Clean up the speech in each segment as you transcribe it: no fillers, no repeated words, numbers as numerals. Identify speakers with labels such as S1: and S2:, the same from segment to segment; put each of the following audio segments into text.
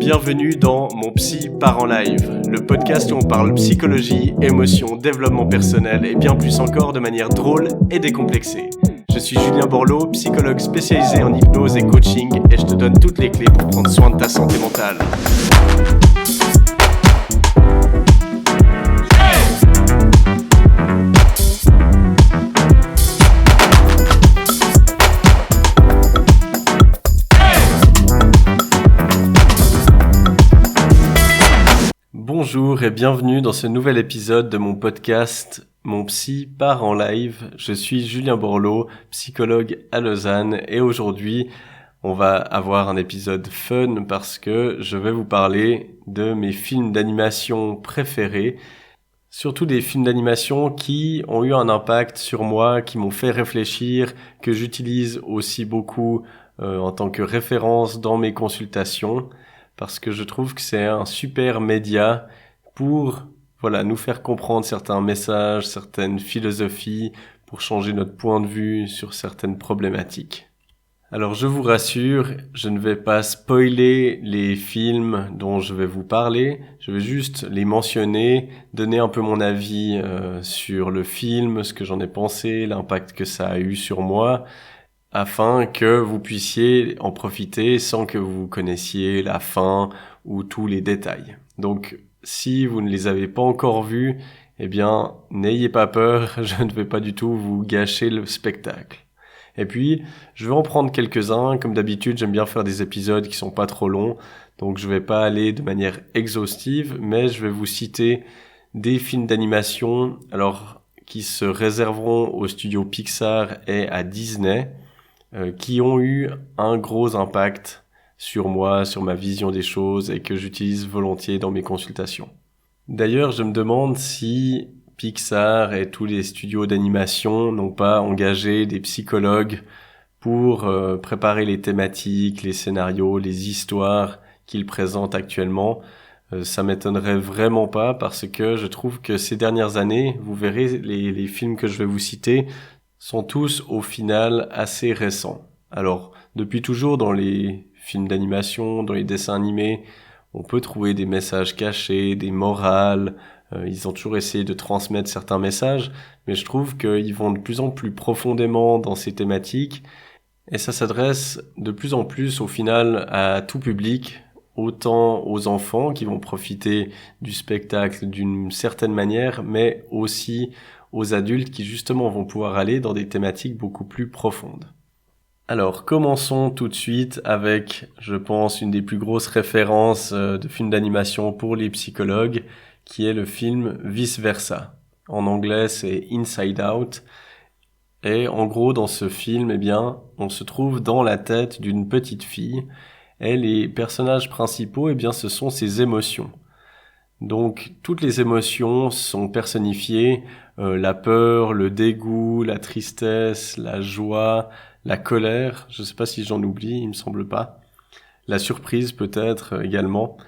S1: Bienvenue dans Mon Psy part en live, le podcast où on parle psychologie, émotion, développement personnel et bien plus encore de manière drôle et décomplexée. Je suis Julien Borloo, psychologue spécialisé en hypnose et coaching et je te donne toutes les clés pour prendre soin de ta santé mentale. Bonjour et bienvenue dans ce nouvel épisode de mon podcast Mon Psy part en live. Je suis Julien Borloo, psychologue à Lausanne et aujourd'hui on va avoir un épisode fun parce que je vais vous parler de mes films d'animation préférés, surtout des films d'animation qui ont eu un impact sur moi, qui m'ont fait réfléchir, que j'utilise aussi beaucoup en tant que référence dans mes consultations. Parce que je trouve que c'est un super média pour nous faire comprendre certains messages, certaines philosophies, pour changer notre point de vue sur certaines problématiques. Alors je vous rassure, je ne vais pas spoiler les films dont je vais vous parler, je vais juste les mentionner, donner un peu mon avis sur le film, ce que j'en ai pensé, l'impact que ça a eu sur moi, afin que vous puissiez en profiter sans que vous connaissiez la fin ou tous les détails. Donc, si vous ne les avez pas encore vus, eh bien, n'ayez pas peur, je ne vais pas du tout vous gâcher le spectacle. Et puis, je vais en prendre quelques-uns. Comme d'habitude, j'aime bien faire des épisodes qui sont pas trop longs, donc je vais pas aller de manière exhaustive, mais je vais vous citer des films d'animation, alors qui se réserveront aux studios Pixar et à Disney, qui ont eu un gros impact sur moi, sur ma vision des choses et que j'utilise volontiers dans mes consultations. D'ailleurs, je me demande si Pixar et tous les studios d'animation n'ont pas engagé des psychologues pour préparer les thématiques, les scénarios, les histoires qu'ils présentent actuellement. Ça m'étonnerait vraiment pas parce que je trouve que ces dernières années, vous verrez les films que je vais vous citer, sont tous au final assez récents. Alors, depuis toujours dans les films d'animation, dans les dessins animés, on peut trouver des messages cachés, des morales, ils ont toujours essayé de transmettre certains messages, mais je trouve qu'ils vont de plus en plus profondément dans ces thématiques, et ça s'adresse de plus en plus au final à tout public, autant aux enfants qui vont profiter du spectacle d'une certaine manière, mais aussi aux adultes qui justement vont pouvoir aller dans des thématiques beaucoup plus profondes. Alors, commençons tout de suite avec, je pense, une des plus grosses références de films d'animation pour les psychologues, qui est le film Vice Versa. En anglais, c'est Inside Out. Et en gros, dans ce film, on se trouve dans la tête d'une petite fille. Et les personnages principaux, ce sont ses émotions. Donc, toutes les émotions sont personnifiées, la peur, le dégoût, la tristesse, la joie, la colère, je sais pas si j'en oublie, il me semble pas, la surprise peut-être également.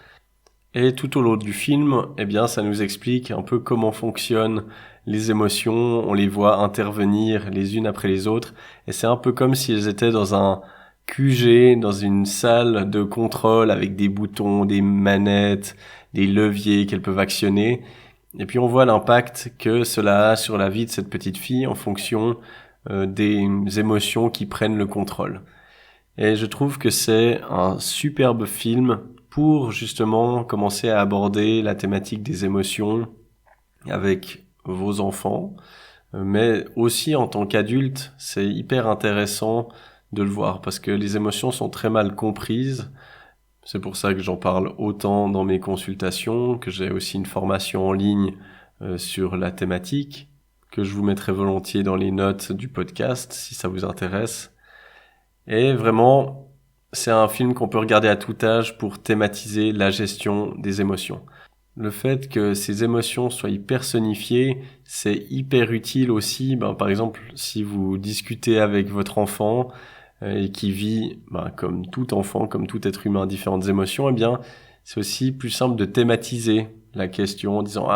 S1: Et tout au long du film, ça nous explique un peu comment fonctionnent les émotions, on les voit intervenir les unes après les autres, et c'est un peu comme si elles étaient dans un QG, dans une salle de contrôle avec des boutons, des manettes, des leviers qu'elles peuvent actionner. Et puis on voit l'impact que cela a sur la vie de cette petite fille en fonction des émotions qui prennent le contrôle. Et je trouve que c'est un superbe film pour justement commencer à aborder la thématique des émotions avec vos enfants, mais aussi en tant qu'adulte, c'est hyper intéressant de le voir parce que les émotions sont très mal comprises. C'est pour ça que j'en parle autant dans mes consultations, que j'ai aussi une formation en ligne sur la thématique, que je vous mettrai volontiers dans les notes du podcast si ça vous intéresse. Et vraiment, c'est un film qu'on peut regarder à tout âge pour thématiser la gestion des émotions. Le fait que ces émotions soient personnifiées, c'est hyper utile aussi. Par exemple, si vous discutez avec votre enfant et qui vit, comme tout enfant, comme tout être humain, différentes émotions, c'est aussi plus simple de thématiser la question en disant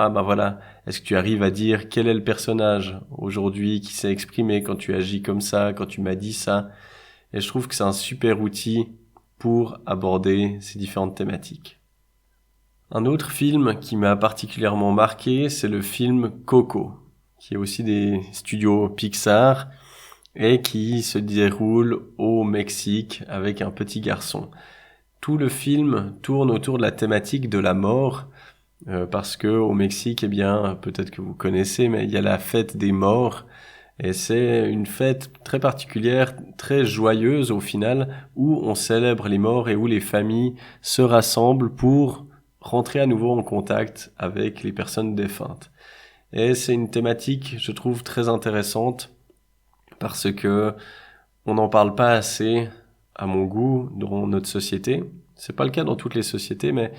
S1: est-ce que tu arrives à dire quel est le personnage aujourd'hui qui s'est exprimé quand tu agis comme ça, quand tu m'as dit ça. Et je trouve que c'est un super outil pour aborder ces différentes thématiques. Un autre film qui m'a particulièrement marqué, c'est le film Coco, qui est aussi des studios Pixar et qui se déroule au Mexique avec un petit garçon. Tout le film tourne autour de la thématique de la mort, parce que au Mexique, eh bien, peut-être que vous connaissez, mais il y a la fête des morts, et c'est une fête très particulière, très joyeuse au final, où on célèbre les morts et où les familles se rassemblent pour rentrer à nouveau en contact avec les personnes défuntes. Et c'est une thématique, je trouve, très intéressante, parce que on n'en parle pas assez, à mon goût, dans notre société. C'est pas le cas dans toutes les sociétés, mais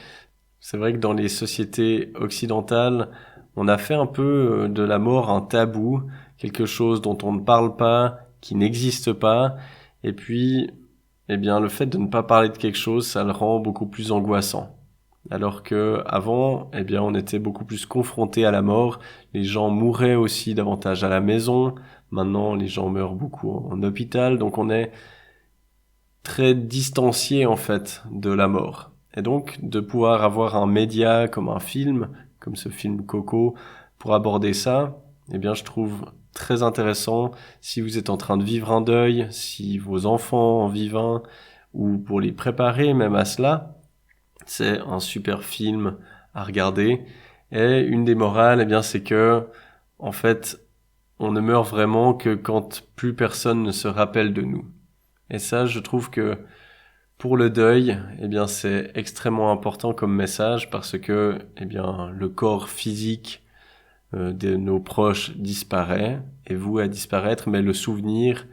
S1: c'est vrai que dans les sociétés occidentales, on a fait un peu de la mort un tabou, quelque chose dont on ne parle pas, qui n'existe pas. Et puis, eh bien, le fait de ne pas parler de quelque chose, ça le rend beaucoup plus angoissant. Alors que avant, eh bien, on était beaucoup plus confrontés à la mort. Les gens mouraient aussi davantage à la maison. Maintenant, les gens meurent beaucoup en hôpital. Donc, on est très distancié, en fait, de la mort. Et donc, de pouvoir avoir un média comme un film, comme ce film Coco, pour aborder ça, eh bien, je trouve très intéressant si vous êtes en train de vivre un deuil, si vos enfants en vivent un, ou pour les préparer même à cela. C'est un super film à regarder. Et une des morales, eh bien, c'est que, en fait, on ne meurt vraiment que quand plus personne ne se rappelle de nous. Et ça, je trouve que pour le deuil, eh bien, c'est extrêmement important comme message parce que, eh bien, le corps physique de nos proches disparaît et voué à disparaître, mais le souvenir,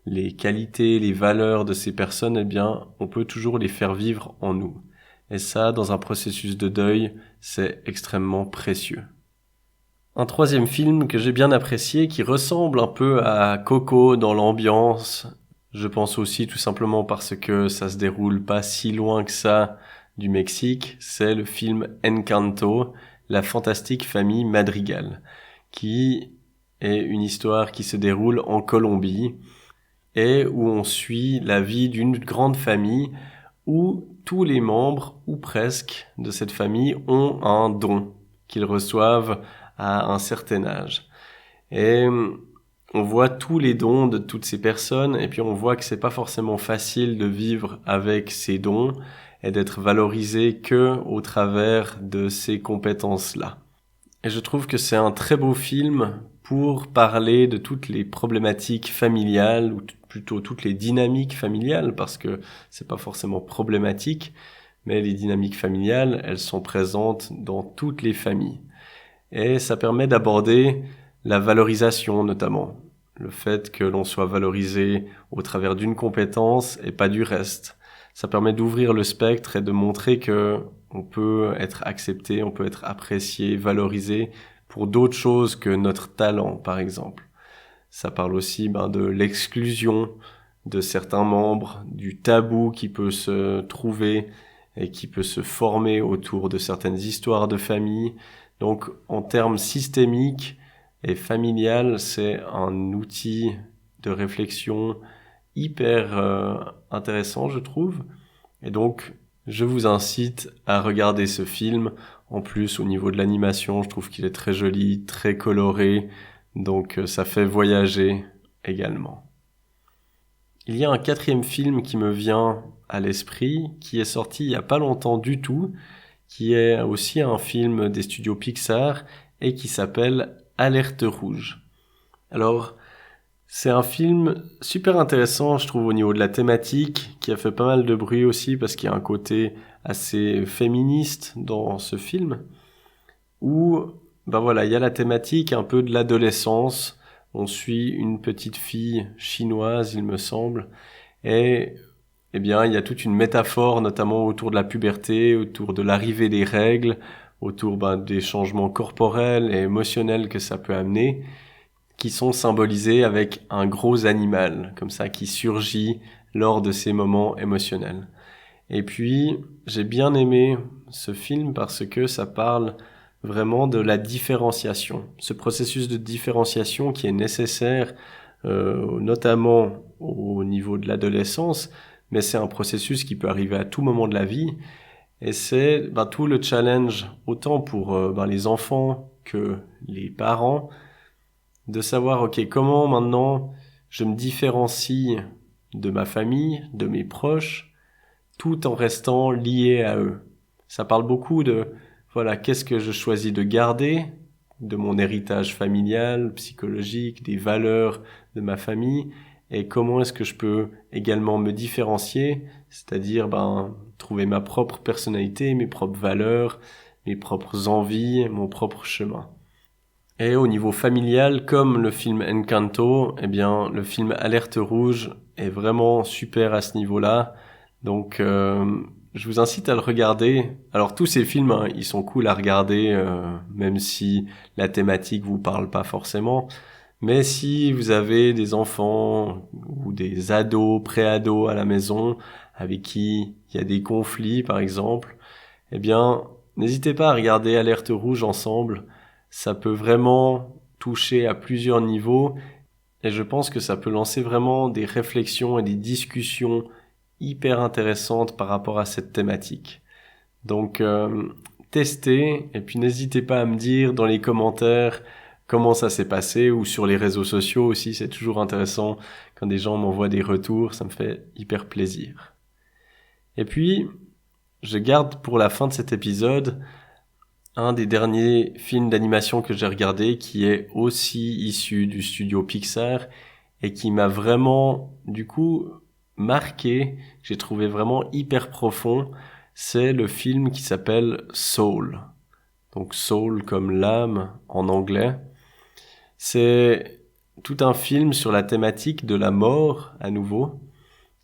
S1: les qualités, les valeurs de ces personnes, eh bien, on peut toujours les faire vivre en nous. Et ça, dans un processus de deuil, c'est extrêmement précieux. Un troisième film que j'ai bien apprécié, qui ressemble un peu à Coco dans l'ambiance, je pense aussi tout simplement parce que ça se déroule pas si loin que ça du Mexique, c'est le film Encanto, la fantastique famille Madrigal, qui est une histoire qui se déroule en Colombie et où on suit la vie d'une grande famille où tous les membres, ou presque, de cette famille ont un don qu'ils reçoivent à un certain âge. Et on voit tous les dons de toutes ces personnes et puis on voit que c'est pas forcément facile de vivre avec ces dons et d'être valorisé que au travers de ces compétences-là. Et je trouve que c'est un très beau film pour parler de toutes les problématiques familiales, ou plutôt toutes les dynamiques familiales, parce que c'est pas forcément problématique, mais les dynamiques familiales, elles sont présentes dans toutes les familles. Et ça permet d'aborder la valorisation notamment. Le fait que l'on soit valorisé au travers d'une compétence et pas du reste. Ça permet d'ouvrir le spectre et de montrer que on peut être accepté, on peut être apprécié, valorisé pour d'autres choses que notre talent, par exemple. Ça parle aussi de l'exclusion de certains membres, du tabou qui peut se trouver et qui peut se former autour de certaines histoires de famille. Donc, en termes systémiques et familial, c'est un outil de réflexion hyper intéressant, je trouve. Et donc, je vous incite à regarder ce film. En plus, au niveau de l'animation, je trouve qu'il est très joli, très coloré. Donc, ça fait voyager également. Il y a un quatrième film qui me vient à l'esprit, qui est sorti il y a pas longtemps du tout, qui est aussi un film des studios Pixar et qui s'appelle Alerte Rouge. Alors, c'est un film super intéressant, je trouve, au niveau de la thématique, qui a fait pas mal de bruit aussi parce qu'il y a un côté assez féministe dans ce film, où, il y a la thématique un peu de l'adolescence. On suit une petite fille chinoise, il me semble, et il y a toute une métaphore, notamment autour de la puberté, autour de l'arrivée des règles, autour des changements corporels et émotionnels que ça peut amener, qui sont symbolisés avec un gros animal, comme ça, qui surgit lors de ces moments émotionnels. Et puis, j'ai bien aimé ce film parce que ça parle vraiment de la différenciation. Ce processus de différenciation qui est nécessaire, notamment au niveau de l'adolescence, mais c'est un processus qui peut arriver à tout moment de la vie. Et c'est tout le challenge, autant pour les enfants que les parents, de savoir, ok, comment maintenant je me différencie de ma famille, de mes proches, tout en restant lié à eux. Ça parle beaucoup de, voilà, qu'est-ce que je choisis de garder de mon héritage familial, psychologique, des valeurs de ma famille, et comment est-ce que je peux également me différencier, c'est-à-dire trouver ma propre personnalité, mes propres valeurs, mes propres envies, mon propre chemin. Et au niveau familial, comme le film Encanto, le film Alerte Rouge est vraiment super à ce niveau-là. Donc, je vous incite à le regarder. Alors, tous ces films, ils sont cool à regarder, même si la thématique vous parle pas forcément. Mais si vous avez des enfants ou des ados, pré-ados à la maison, avec qui il y a des conflits, par exemple, n'hésitez pas à regarder Alerte Rouge ensemble. Ça peut vraiment toucher à plusieurs niveaux et je pense que ça peut lancer vraiment des réflexions et des discussions hyper intéressantes par rapport à cette thématique. Donc, testez et puis n'hésitez pas à me dire dans les commentaires comment ça s'est passé ou sur les réseaux sociaux aussi. C'est toujours intéressant quand des gens m'envoient des retours, ça me fait hyper plaisir. Et puis, je garde pour la fin de cet épisode un des derniers films d'animation que j'ai regardé qui est aussi issu du studio Pixar et qui m'a vraiment, du coup, marqué, j'ai trouvé vraiment hyper profond. C'est le film qui s'appelle Soul. Donc Soul comme l'âme en anglais. C'est tout un film sur la thématique de la mort, à nouveau,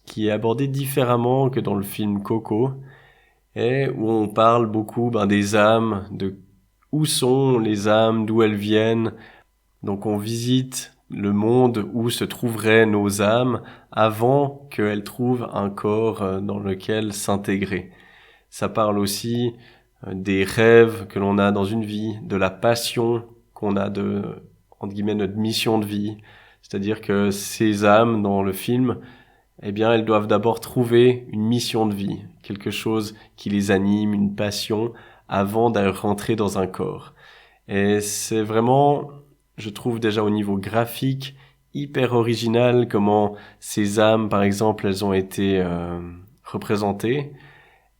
S1: qui est abordé différemment que dans le film Coco, et où on parle beaucoup des âmes, de où sont les âmes, d'où elles viennent. Donc on visite le monde où se trouveraient nos âmes avant qu'elles trouvent un corps dans lequel s'intégrer. Ça parle aussi des rêves que l'on a dans une vie, de la passion qu'on a de, entre guillemets, notre mission de vie. C'est-à-dire que ces âmes dans le film, elles doivent d'abord trouver une mission de vie, quelque chose qui les anime, une passion, avant de rentrer dans un corps. Et c'est vraiment, je trouve déjà au niveau graphique, hyper original comment ces âmes, par exemple, elles ont été représentées.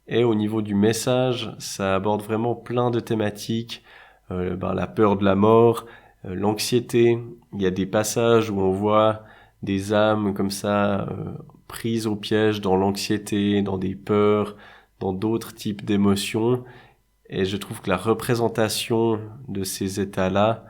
S1: Et au niveau du message, ça aborde vraiment plein de thématiques, la peur de la mort, l'anxiété. Il y a des passages où on voit des âmes comme ça prises au piège dans l'anxiété, dans des peurs, dans d'autres types d'émotions. Et je trouve que la représentation de ces états-là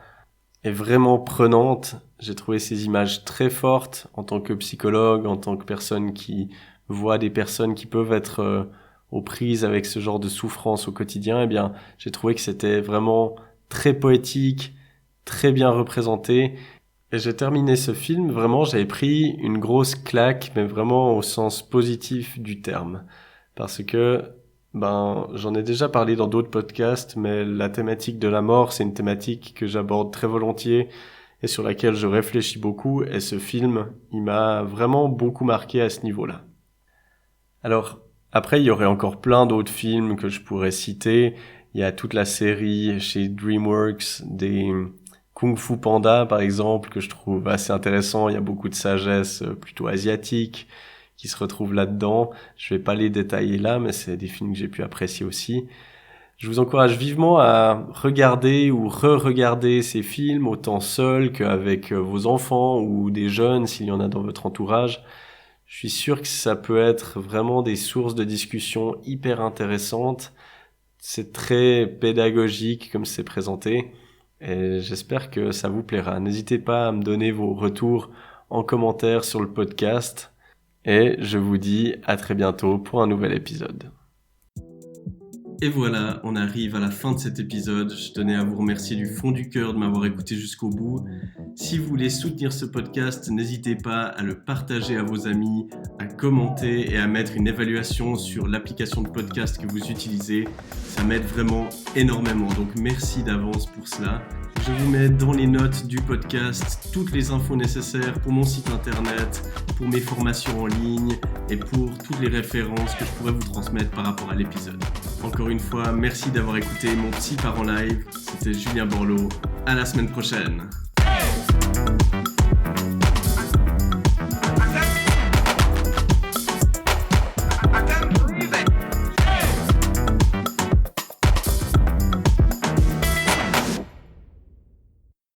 S1: est vraiment prenante. J'ai trouvé ces images très fortes en tant que psychologue, en tant que personne qui voit des personnes qui peuvent être aux prises avec ce genre de souffrance au quotidien. J'ai trouvé que c'était vraiment très poétique, très bien représenté. Et j'ai terminé ce film, vraiment, j'avais pris une grosse claque, mais vraiment au sens positif du terme. Parce que, j'en ai déjà parlé dans d'autres podcasts, mais la thématique de la mort, c'est une thématique que j'aborde très volontiers et sur laquelle je réfléchis beaucoup. Et ce film, il m'a vraiment beaucoup marqué à ce niveau-là. Alors, après, il y aurait encore plein d'autres films que je pourrais citer. Il y a toute la série chez DreamWorks des Kung Fu Panda, par exemple, que je trouve assez intéressant. Il y a beaucoup de sagesse plutôt asiatique qui se retrouve là-dedans. Je vais pas les détailler là, mais c'est des films que j'ai pu apprécier aussi. Je vous encourage vivement à regarder ou re-regarder ces films, autant seul qu'avec vos enfants ou des jeunes, s'il y en a dans votre entourage. Je suis sûr que ça peut être vraiment des sources de discussion hyper intéressantes. C'est très pédagogique comme c'est présenté. Et j'espère que ça vous plaira. N'hésitez pas à me donner vos retours en commentaire sur le podcast. Et je vous dis à très bientôt pour un nouvel épisode. Et voilà, on arrive à la fin de cet épisode. Je tenais à vous remercier du fond du cœur de m'avoir écouté jusqu'au bout. Si vous voulez soutenir ce podcast, n'hésitez pas à le partager à vos amis, à commenter et à mettre une évaluation sur l'application de podcast que vous utilisez. Ça m'aide vraiment énormément, donc merci d'avance pour cela. Je vous mets dans les notes du podcast toutes les infos nécessaires pour mon site internet, pour mes formations en ligne et pour toutes les références que je pourrais vous transmettre par rapport à l'épisode. Encore une fois, merci d'avoir écouté mon Psy part en live. C'était Julien Borloo. À la semaine prochaine.